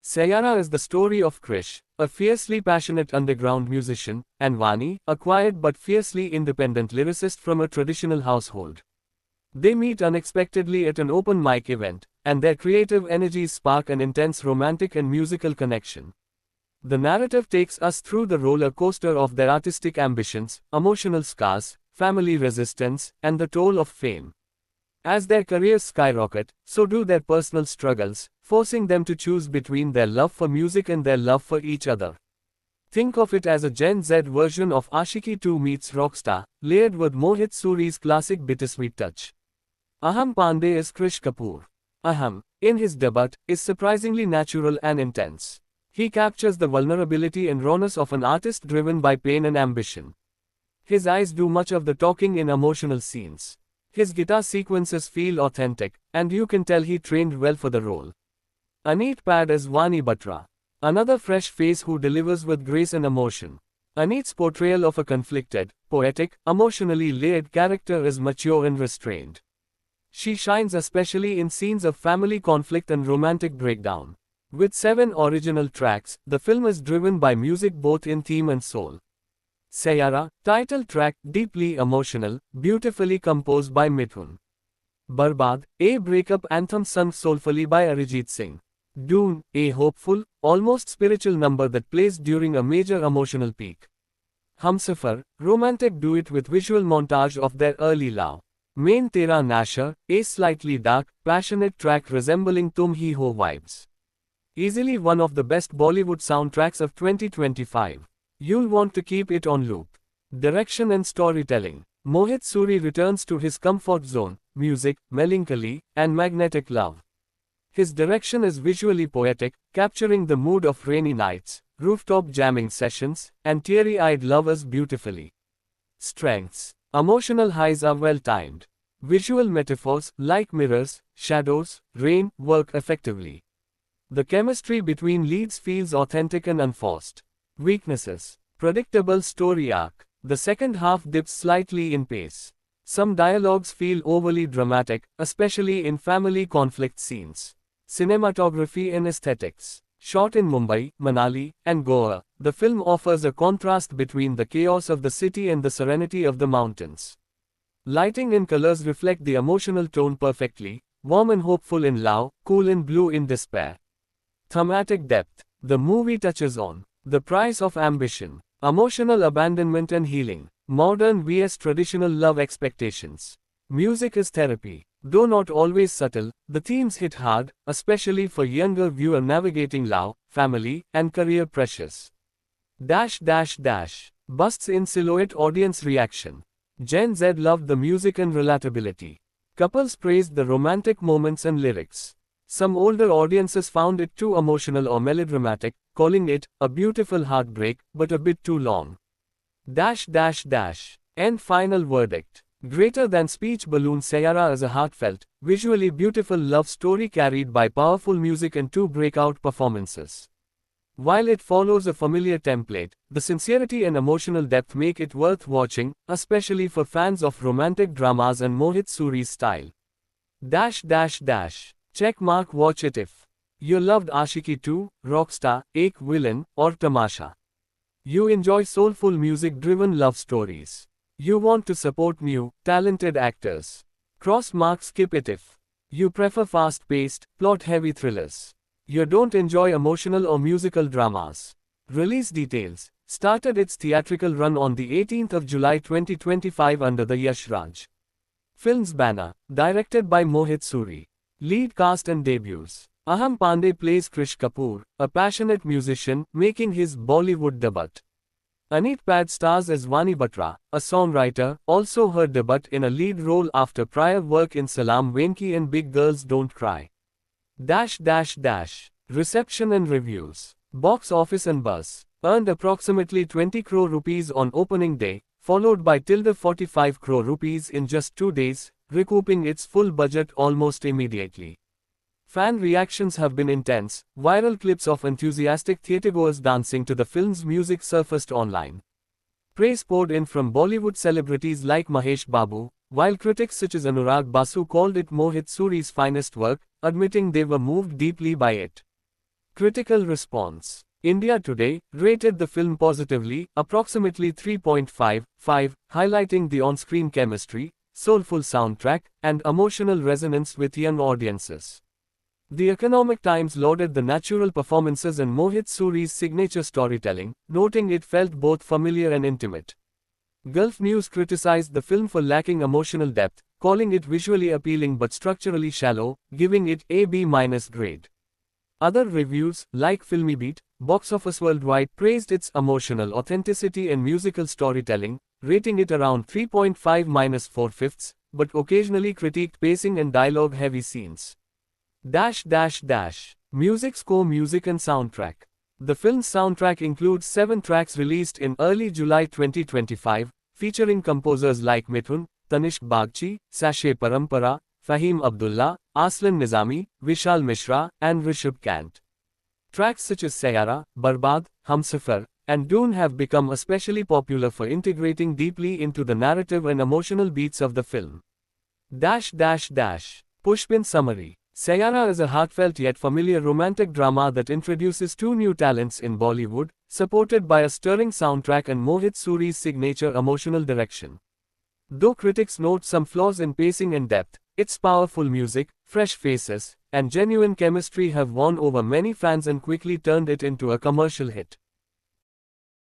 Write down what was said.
Sayara is the story of Krish, a fiercely passionate underground musician, and Vani, a quiet but fiercely independent lyricist from a traditional household. They meet unexpectedly at an open mic event, and their creative energies spark an intense romantic and musical connection. The narrative takes us through the roller coaster of their artistic ambitions, emotional scars, family resistance, and the toll of fame. As their careers skyrocket, so do their personal struggles, forcing them to choose between their love for music and their love for each other. Think of it as a Gen Z version of Ashiki 2 meets Rockstar, layered with Mohit Suri's classic bittersweet touch. Aham Pandey is Krish Kapoor. Aham, in his debut, is surprisingly natural and intense. He captures the vulnerability and rawness of an artist driven by pain and ambition. His eyes do much of the talking in emotional scenes. His guitar sequences feel authentic, and you can tell he trained well for the role. Aneet Pad is Vani Batra, another fresh face who delivers with grace and emotion. Aneet's portrayal of a conflicted, poetic, emotionally layered character is mature and restrained. She shines especially in scenes of family conflict and romantic breakdown. With 7 original tracks, the film is driven by music both in theme and soul. Sayara, title track, deeply emotional, beautifully composed by Mithun. Barbad, a breakup anthem sung soulfully by Arijit Singh. Dune, a hopeful, almost spiritual number that plays during a major emotional peak. Humsafar, romantic duet with visual montage of their early love. Main Tera Nasher, a slightly dark, passionate track resembling Tum Hi Ho vibes. Easily one of the best Bollywood soundtracks of 2025. You'll want to keep it on loop. Direction and storytelling. Mohit Suri returns to his comfort zone, music, melancholy, and magnetic love. His direction is visually poetic, capturing the mood of rainy nights, rooftop jamming sessions, and teary-eyed lovers beautifully. Strengths. Emotional highs are well timed. Visual metaphors, like mirrors, shadows, rain, work effectively. The chemistry between leads feels authentic and unforced. Weaknesses. Predictable story arc. The second half dips slightly in pace. Some dialogues feel overly dramatic, especially in family conflict scenes. Cinematography and aesthetics. Shot in Mumbai, Manali, and Goa, the film offers a contrast between the chaos of the city and the serenity of the mountains. Lighting and colors reflect the emotional tone perfectly, warm and hopeful in love, cool and blue in despair. Thematic depth. The movie touches on the price of ambition, emotional abandonment and healing, modern vs traditional love expectations. Music is therapy. Though not always subtle, the themes hit hard, especially for younger viewer navigating love, family, and career pressures. Busts in silhouette audience reaction. Gen Z loved the music and relatability. Couples praised the romantic moments and lyrics. Some older audiences found it too emotional or melodramatic, calling it a beautiful heartbreak, but a bit too long. And final verdict. Greater than speech balloon. Sayara is a heartfelt, visually beautiful love story carried by powerful music and 2 breakout performances. While it follows a familiar template, the sincerity and emotional depth make it worth watching, especially for fans of romantic dramas and Mohit Suri's style. Check mark. Watch it if you loved Ashiki 2, Rockstar, Ek Villain, or Tamasha. You enjoy soulful music-driven love stories. You want to support new, talented actors. Cross mark. Skip it if you prefer fast-paced, plot-heavy thrillers. You don't enjoy emotional or musical dramas. Release details. Started its theatrical run on the 18th of July 2025 under the Yash Raj Films banner. Directed by Mohit Suri. Lead cast and debuts. Aham Pandey plays Krish Kapoor, a passionate musician, making his Bollywood debut. Aneet Pad stars as Vani Batra, a songwriter, also her debut in a lead role after prior work in Salaam Venki and Big Girls Don't Cry. Reception and reviews. Box office and buzz. Earned approximately 20 crore rupees on opening day, followed by 45 crore rupees in just 2 days, recouping its full budget almost immediately. Fan reactions have been intense. Viral clips of enthusiastic theatergoers dancing to the film's music surfaced online. Praise poured in from Bollywood celebrities like Mahesh Babu, while critics such as Anurag Basu called it Mohit Suri's finest work, admitting they were moved deeply by it. Critical response. India Today rated the film positively, approximately 3.55, highlighting the on-screen chemistry, soulful soundtrack, and emotional resonance with young audiences. The Economic Times lauded the natural performances and Mohit Suri's signature storytelling, noting it felt both familiar and intimate. Gulf News criticized the film for lacking emotional depth, calling it visually appealing but structurally shallow, giving it a B- grade. Other reviews, like FilmyBeat, Box Office Worldwide, praised its emotional authenticity and musical storytelling, rating it around 3.5-4/5, but occasionally critiqued pacing and dialogue-heavy scenes. Music score, music and soundtrack. The film's soundtrack includes 7 tracks released in early July 2025, featuring composers like Mithun, Tanishq Bagchi, Sachet Parampara, Fahim Abdullah, Aslan Nizami, Vishal Mishra, and Rishabh Kant. Tracks such as Sayara, Barbad, Humsafar, and Dune have become especially popular for integrating deeply into the narrative and emotional beats of the film. Pushpin summary. Sayara is a heartfelt yet familiar romantic drama that introduces 2 new talents in Bollywood, supported by a stirring soundtrack and Mohit Suri's signature emotional direction. Though critics note some flaws in pacing and depth, its powerful music, fresh faces, and genuine chemistry have won over many fans and quickly turned it into a commercial hit.